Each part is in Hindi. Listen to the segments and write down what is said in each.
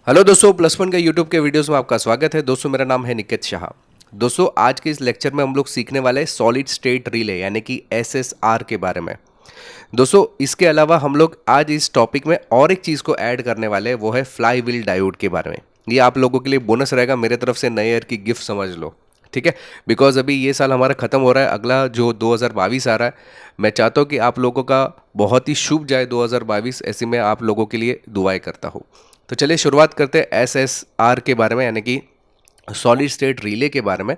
हेलो दोस्तों, प्लस वन के यूट्यूब के वीडियोस में आपका स्वागत है। दोस्तों मेरा नाम है निकेत शाह। दोस्तों आज के इस लेक्चर में हम लोग सीखने वाले हैं सॉलिड स्टेट रिले यानी कि एसएसआर के बारे में। दोस्तों इसके अलावा हम लोग आज इस टॉपिक में और एक चीज़ को ऐड करने वाले हैं, वो है फ्लाई व्हील डायोड के बारे में। ये आप लोगों के लिए बोनस रहेगा, मेरे तरफ से नए ईयर की गिफ्ट समझ लो, ठीक है। बिकॉज अभी ये साल हमारा ख़त्म हो रहा है, अगला जो 2022 आ रहा है, मैं चाहता हूँ कि आप लोगों का बहुत ही शुभ जाए 2022। ऐसे में आप लोगों के लिए दुआएं करता हूँ। तो चलिए शुरुआत करते हैं एसएसआर के बारे में, यानी कि सॉलिड स्टेट रिले के बारे में।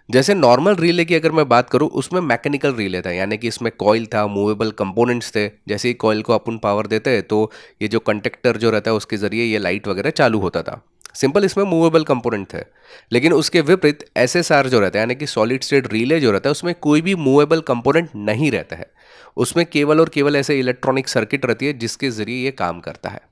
जैसे नॉर्मल रिले की अगर मैं बात करूं, उसमें मैकेनिकल रिले था, यानी कि इसमें कॉइल था, मूवेबल कंपोनेंट्स थे। जैसे ही कॉइल को अपन पावर देते हैं तो ये जो कंडक्टर जो रहता है उसके ज़रिए ये लाइट वगैरह चालू होता था। सिंपल, इसमें मूवेबल कंपोनेंट थे। लेकिन उसके विपरीत एसएसआर जो रहता है यानी कि सॉलिड स्टेट रिले जो रहता है, उसमें कोई भी मूवेबल कंपोनेंट नहीं रहता है। उसमें केवल और केवल ऐसे इलेक्ट्रॉनिक सर्किट रहती है जिसके ज़रिए ये काम करता है।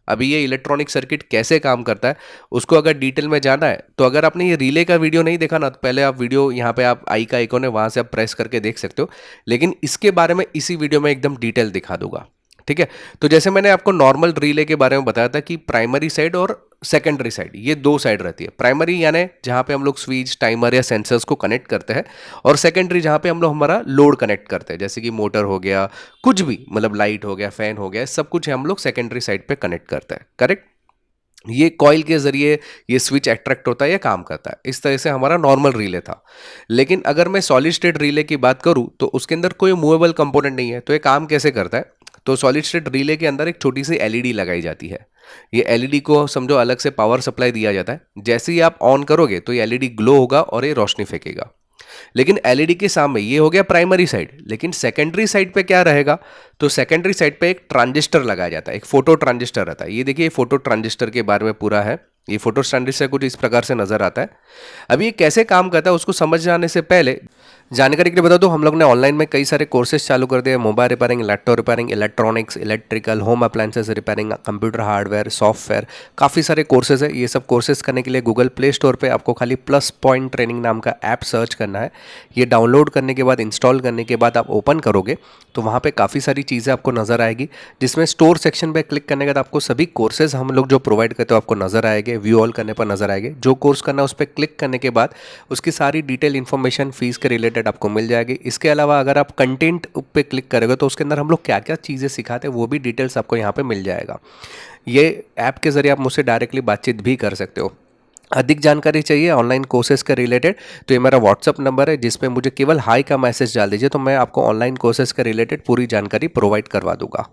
अभी ये इलेक्ट्रॉनिक सर्किट कैसे काम करता है उसको अगर डिटेल में जाना है तो अगर आपने ये रिले का वीडियो नहीं देखा ना, तो पहले आप वीडियो यहाँ पे आप आई का आइकॉन है वहाँ से आप प्रेस करके देख सकते हो। लेकिन इसके बारे में इसी वीडियो में एकदम डिटेल दिखा दूंगा, ठीक है। तो जैसे मैंने आपको नॉर्मल रिले के बारे में बताया था कि प्राइमरी साइड और सेकेंडरी साइड, ये दो साइड रहती है। प्राइमरी यानी जहाँ पे हम लोग स्विच, टाइमर या सेंसर्स को कनेक्ट करते हैं, और सेकेंडरी जहाँ पे हम लोग हमारा लोड कनेक्ट करते हैं, जैसे कि मोटर हो गया, कुछ भी, मतलब लाइट हो गया, फैन हो गया, सब कुछ हम लोग सेकेंडरी साइड पे कनेक्ट करते हैं, करेक्ट। ये कॉइल के जरिए ये स्विच अट्रैक्ट होता है या काम करता है। इस तरह से हमारा नॉर्मल रिले था। लेकिन अगर मैं सॉलिड स्टेट रिले की बात करूं तो उसके अंदर कोई मूवेबल कंपोनेंट नहीं है। तो ये काम कैसे करता है, तो सॉलिड स्टेट रिले के अंदर एक छोटी सी एलईडी लगाई जाती है। ये एलईडी को समझो अलग से पावर सप्लाई दिया जाता है। जैसे ही आप ऑन करोगे तो ये एलईडी ग्लो होगा और ये रोशनी फेंकेगा। लेकिन एलईडी के सामने ये हो गया प्राइमरी साइड। लेकिन सेकेंडरी साइड पे क्या रहेगा, तो सेकेंडरी साइड पे एक ट्रांजिस्टर लगाया जाता है, एक फोटो ट्रांजिस्टर रहता है। ये देखिए, फोटो ट्रांजिस्टर के बारे में पूरा है। ये फोटो ट्रांजिस्टर कुछ इस प्रकार से नजर आता है। अब ये कैसे काम करता है उसको समझ जाने से पहले जानकारी के लिए बता दो, हम लोग ने ऑनलाइन में कई सारे कोर्सेज चालू कर दिए। Mobile repairing, laptop repairing, electronics, electrical, home appliances repairing, computer hardware, software, काफ़ी सारे कोर्सेज है। ये सब कोर्सेज करने के लिए गूगल प्ले स्टोर पे आपको खाली प्लस पॉइंट ट्रेनिंग नाम का ऐप सर्च करना है। ये डाउनलोड करने के बाद, इंस्टॉल करने के बाद आप ओपन करोगे तो वहाँ पे काफ़ी सारी चीज़ें आपको नज़र आएगी, जिसमें स्टोर सेक्शन पे क्लिक करने के बाद आपको सभी कोर्सेज हम लोग जो प्रोवाइड करते हो आपको नज़र आएंगे। व्यू ऑल करने पर नज़र आएंगे। जो कोर्स करना है उस पर क्लिक करने के बाद उसकी सारी डिटेल इन्फॉर्मेशन फीस के रिलेटेड आपको मिल जाएगी। इसके अलावा अगर आप कंटेंट पे क्लिक करोगे तो उसके अंदर हम लोग क्या क्या चीज़ें सिखाते हैं वो भी डिटेल्स आपको यहाँ पे मिल जाएगा। ये ऐप के ज़रिए आप मुझसे डायरेक्टली बातचीत भी कर सकते हो। अधिक जानकारी चाहिए ऑनलाइन कोर्सेज के रिलेटेड तो ये मेरा व्हाट्सअप नंबर है, जिस पे मुझे केवल हाई का मैसेज डाल दीजिए, तो मैं आपको ऑनलाइन कोर्सेज के रिलेटेड पूरी जानकारी प्रोवाइड करवा दूंगा।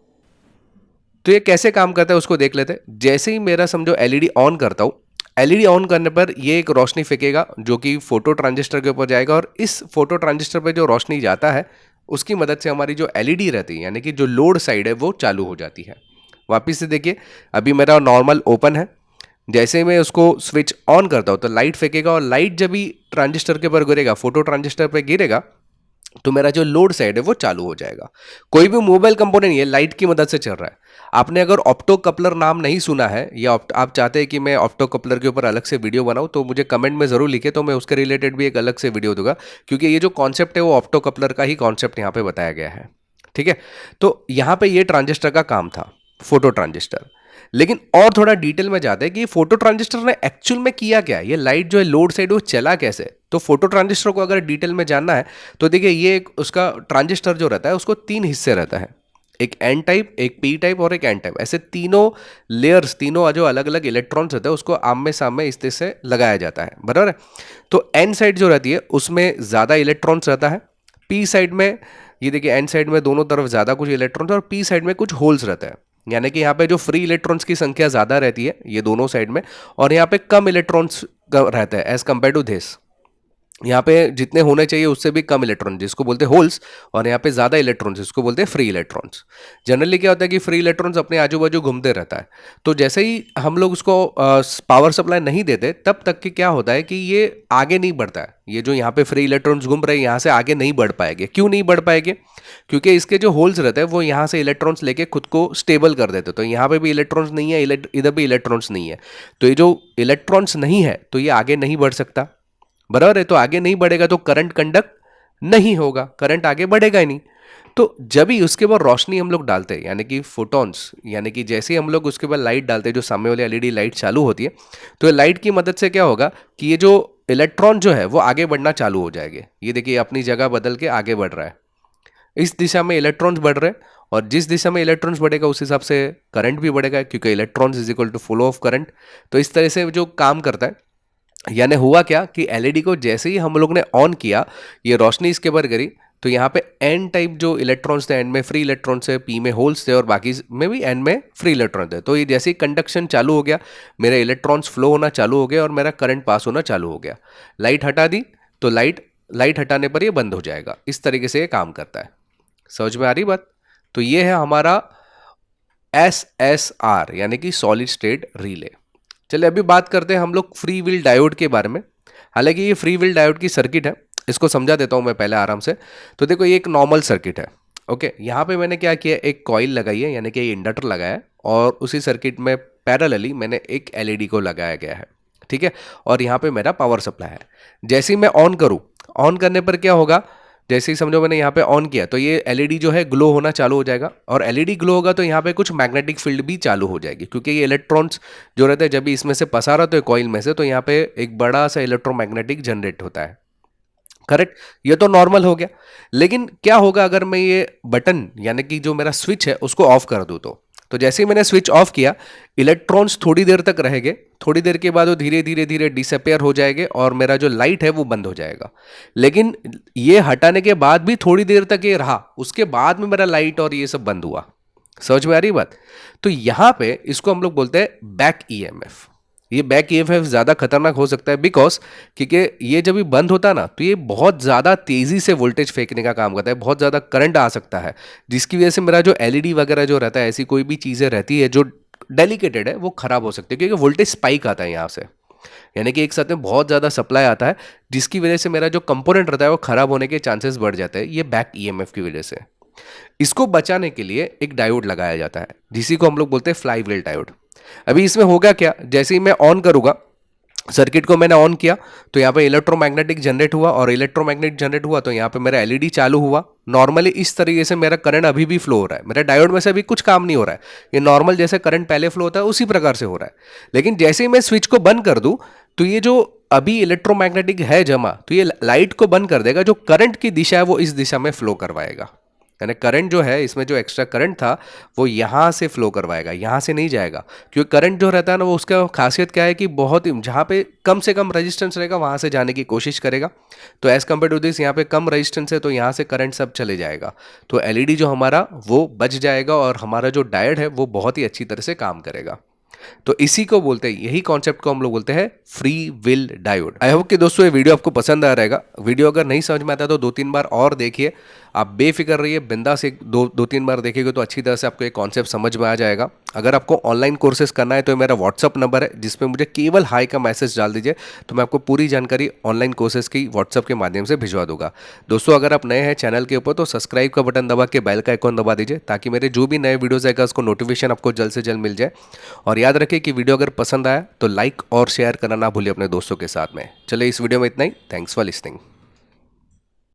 तो ये कैसे काम करता है उसको देख लेते हैं। जैसे ही मेरा समझो एलईडी ऑन करता हूँ, एलईडी ऑन करने पर ये एक रोशनी फेंकेगा जो कि फोटो ट्रांजिस्टर के ऊपर जाएगा, और इस फोटो ट्रांजिस्टर पे जो रोशनी जाता है उसकी मदद से हमारी जो एलईडी रहती है यानी कि जो लोड साइड है वो चालू हो जाती है। वापिस से देखिए, अभी मेरा नॉर्मल ओपन है। जैसे ही मैं उसको स्विच ऑन करता हूँ तो लाइट फेंकेगा, और लाइट जब भी ट्रांजिस्टर के ऊपर गिरेगा, फोटो ट्रांजिस्टर पर गिरेगा, तो मेरा जो लोड साइड है वो चालू हो जाएगा। कोई भी मोबाइल कंपोनेंट ये लाइट की मदद से चल रहा है। आपने अगर ऑप्टो कपलर नाम नहीं सुना है, या आप चाहते हैं कि मैं ऑप्टो कपलर के ऊपर अलग से वीडियो बनाऊं, तो मुझे कमेंट में ज़रूर लिखे, तो मैं उसके रिलेटेड भी एक अलग से वीडियो दूंगा। क्योंकि ये जो कॉन्सेप्ट है वो ऑप्टो कपलर का ही कॉन्सेप्ट यहाँ पे बताया गया है, ठीक है। तो यहाँ पे ये ट्रांजिस्टर का काम था, फोटो ट्रांजिस्टर। लेकिन और थोड़ा डिटेल में जाते हैं कि फोटो ट्रांजिस्टर ने एक्चुअल में किया क्या, ये लाइट जो है लोड साइड वो चला कैसे। तो फोटो ट्रांजिस्टर को अगर डिटेल में जानना है तो देखिए, ये एक उसका ट्रांजिस्टर जो रहता है उसको तीन हिस्से रहता है, एक एन टाइप, एक पी टाइप और एक एन टाइप। ऐसे तीनों लेयर्स, तीनों जो अलग अलग इलेक्ट्रॉन्स रहते हैं उसको आमने सामने इस तरह से लगाया जाता है, बराबर है। तो एन साइड जो रहती है उसमें ज़्यादा इलेक्ट्रॉन्स रहता है। पी साइड में, ये देखिए, एन साइड में दोनों तरफ ज़्यादा कुछ इलेक्ट्रॉन्स, और पी साइड में कुछ होल्स रहता है। यानी कि यहाँ पे जो फ्री इलेक्ट्रॉन्स की संख्या ज़्यादा रहती है ये दोनों साइड में, और यहाँ पे कम इलेक्ट्रॉन्स रहता है एज कंपेयर टू दिस। यहाँ पे जितने होने चाहिए उससे भी कम इलेक्ट्रॉन जिसको बोलते हैं होल्स, और यहाँ पे ज़्यादा इलेक्ट्रॉन्स जिसको बोलते हैं फ्री इलेक्ट्रॉन्स। जनरली क्या होता है कि फ्री इलेक्ट्रॉन्स अपने आजू बाजू घूमते रहता है। तो जैसे ही हम लोग उसको पावर सप्लाई नहीं देते तब तक कि क्या होता है कि ये आगे नहीं बढ़ता है। ये जो यहाँ पे फ्री इलेक्ट्रॉन्स घूम रहे हैं यहाँ से आगे नहीं बढ़ पाएंगे। क्यों नहीं बढ़ पाएंगे, क्योंकि इसके जो होल्स रहते हैं वो यहाँ से इलेक्ट्रॉन्स लेके खुद को स्टेबल कर देते। तो यहाँ पे भी इलेक्ट्रॉन्स नहीं है, इधर भी इलेक्ट्रॉन्स नहीं है। तो ये जो इलेक्ट्रॉन्स नहीं है तो ये आगे नहीं बढ़ सकता, बराबर है। तो आगे नहीं बढ़ेगा तो करंट कंडक्ट नहीं होगा, करंट आगे बढ़ेगा ही नहीं। तो जब भी उसके बाद रोशनी हम लोग डालते हैं, यानी कि फोटॉन्स, यानी कि जैसे ही हम लोग उसके बाद लाइट डालते हैं, जो सामने वाली एलईडी लाइट चालू होती है, तो ये लाइट की मदद से क्या होगा कि ये जो इलेक्ट्रॉन जो है वो आगे बढ़ना चालू हो जाएंगे। ये देखिए अपनी जगह बदल के आगे बढ़ रहा है, इस दिशा में इलेक्ट्रॉन्स बढ़ रहे हैं, और जिस दिशा में इलेक्ट्रॉन्स बढ़ेगा उस हिसाब से करंट भी बढ़ेगा, क्योंकि electrons is equal to flow of current. तो इस तरह से जो काम करता है, यानी हुआ क्या कि एलईडी को जैसे ही हम लोग ने ऑन किया, ये रोशनी इसके ऊपर करी, तो यहाँ पे एन टाइप जो इलेक्ट्रॉन्स थे, एन में फ्री इलेक्ट्रॉन्स थे, पी में होल्स थे, और बाकी में भी एन में फ्री इलेक्ट्रॉन थे। तो ये जैसे ही कंडक्शन चालू हो गया, मेरे इलेक्ट्रॉन्स फ्लो होना चालू हो गए और मेरा करंट पास होना चालू हो गया। लाइट हटा दी तो लाइट हटाने पर ये बंद हो जाएगा। इस तरीके से ये काम करता है। समझ में आ रही बात? तो ये है हमारा SSR, यानी कि सॉलिड स्टेट रिले। चलिए अभी बात करते हैं हम लोग फ्री व्हील डायोड के बारे में। हालांकि ये फ्री व्हील डायोड की सर्किट है, इसको समझा देता हूं मैं पहले आराम से। तो देखो ये एक नॉर्मल सर्किट है, ओके। यहाँ पे मैंने क्या किया, एक कॉइल लगाई है, यानी कि ये इंडक्टर लगाया है, और उसी सर्किट में पैरेलली मैंने एक एलईडी को लगाया गया है, ठीक है। और यहाँ पे मेरा पावर सप्लाई है। जैसे ही मैं ऑन करूँ, ऑन करने पर क्या होगा, जैसे ही समझो मैंने यहाँ पे ऑन किया तो ये एलईडी जो है ग्लो होना चालू हो जाएगा, और एलईडी ग्लो होगा तो यहाँ पे कुछ मैग्नेटिक फील्ड भी चालू हो जाएगी, क्योंकि ये इलेक्ट्रॉन्स जो रहते हैं जब भी इसमें से पसार होते हैं कॉइल में से, तो यहाँ पे एक बड़ा सा इलेक्ट्रोमैग्नेटिक जनरेट होता है, करेक्ट। ये तो नॉर्मल हो गया। लेकिन क्या होगा अगर मैं ये बटन, यानी कि जो मेरा स्विच है, उसको ऑफ कर दूं तो जैसे ही मैंने स्विच ऑफ किया, इलेक्ट्रॉन्स थोड़ी देर तक रहेंगे, थोड़ी देर के बाद वो धीरे धीरे धीरे डिसअपेयर हो जाएंगे, और मेरा जो लाइट है वो बंद हो जाएगा। लेकिन ये हटाने के बाद भी थोड़ी देर तक ये रहा, उसके बाद में मेरा लाइट और ये सब बंद हुआ। समझ में आ रही बात? तो यहां पे इसको हम लोग बोलते हैं बैक ईएमएफ। ये बैक ईएमएफ ज़्यादा खतरनाक हो सकता है, बिकॉज क्योंकि ये जब भी बंद होता है ना, तो ये बहुत ज़्यादा तेज़ी से वोल्टेज फेंकने का काम करता है, बहुत ज़्यादा करंट आ सकता है, जिसकी वजह से मेरा जो एलईडी वगैरह जो रहता है, ऐसी कोई भी चीज़ें रहती है जो डेलिकेटेड है, वो खराब हो सकती है, क्योंकि वोल्टेज स्पाइक आता है यहाँ से, यानी कि एक साथ में बहुत ज़्यादा सप्लाई आता है, जिसकी वजह से मेरा जो कंपोनेंट रहता है वो खराब होने के चांसेस बढ़ जाते हैं, ये बैक ईएमएफ की वजह से। इसको बचाने के लिए एक डायोड लगाया जाता है, जिसी को हम लोग बोलते हैं फ्लाई व्हील डायोड। अभी इसमें होगा क्या, जैसे ही मैं ऑन करूंगा, सर्किट को मैंने ऑन किया, तो यहाँ पे इलेक्ट्रोमैग्नेटिक जनरेट हुआ, और इलेक्ट्रोमैग्नेटिक जनरेट हुआ तो यहाँ पे मेरा एलईडी चालू हुआ। नॉर्मली इस तरीके से मेरा करंट अभी भी फ्लो हो रहा है, मेरा डायोड में से अभी कुछ काम नहीं हो रहा है, ये नॉर्मल जैसे करंट पहले फ्लो होता है उसी प्रकार से हो रहा है। लेकिन जैसे ही मैं स्विच को बंद कर दूं, तो ये जो अभी इलेक्ट्रोमैग्नेटिक है जमा, तो ये लाइट को बंद कर देगा, जो करंट की दिशा है वो इस दिशा में फ्लो करवाएगा, यानी करंट जो है इसमें जो एक्स्ट्रा करंट था वो यहाँ से फ्लो करवाएगा, यहाँ से नहीं जाएगा। क्योंकि करंट जो रहता है ना, वो उसका खासियत क्या है कि बहुत जहाँ पे कम से कम रेजिस्टेंस रहेगा वहाँ से जाने की कोशिश करेगा। तो एज़ कम्पेयर टू दिस यहाँ पे कम रेजिस्टेंस है, तो यहाँ से करंट सब चले जाएगा, तो एलईडी जो हमारा वो बच जाएगा, और हमारा जो डायोड है वो बहुत ही अच्छी तरह से काम करेगा। तो इसी को बोलते हैं, यही कॉन्सेप्ट को हम लोग बोलते हैं free wheel diode. I hope कि दोस्तों ये वीडियो आपको पसंद आ रहेगा। वीडियो अगर नहीं समझ में आता तो 2-3 बार और देखिए, आप बेफिक्र रहिए, बिंदास एक दो तीन बार देखिएगा तो अच्छी तरह से आपको एक कॉन्सेप्ट समझ में आ जाएगा। अगर आपको ऑनलाइन कोर्सेज करना है तो मेरा व्हाट्सअप नंबर है, जिसमें मुझे केवल हाई का मैसेज डाल दीजिए, तो मैं आपको पूरी जानकारी ऑनलाइन कोर्सेज की व्हाट्सअप के माध्यम से भिजवा दूंगा। दोस्तों अगर आप नए हैं चैनल के ऊपर तो सब्सक्राइब का बटन दबा के बेल का आइकॉन दबा दीजिए, ताकि मेरे जो भी नए वीडियोज़ आएगा उसको नोटिफिकेशन आपको जल्द से जल्द मिल जाए। और याद रखिए कि वीडियो अगर पसंद आया तो लाइक और शेयर करना ना भूलिए अपने दोस्तों के साथ में। चलिए इस वीडियो में इतना ही। Thanks for listening.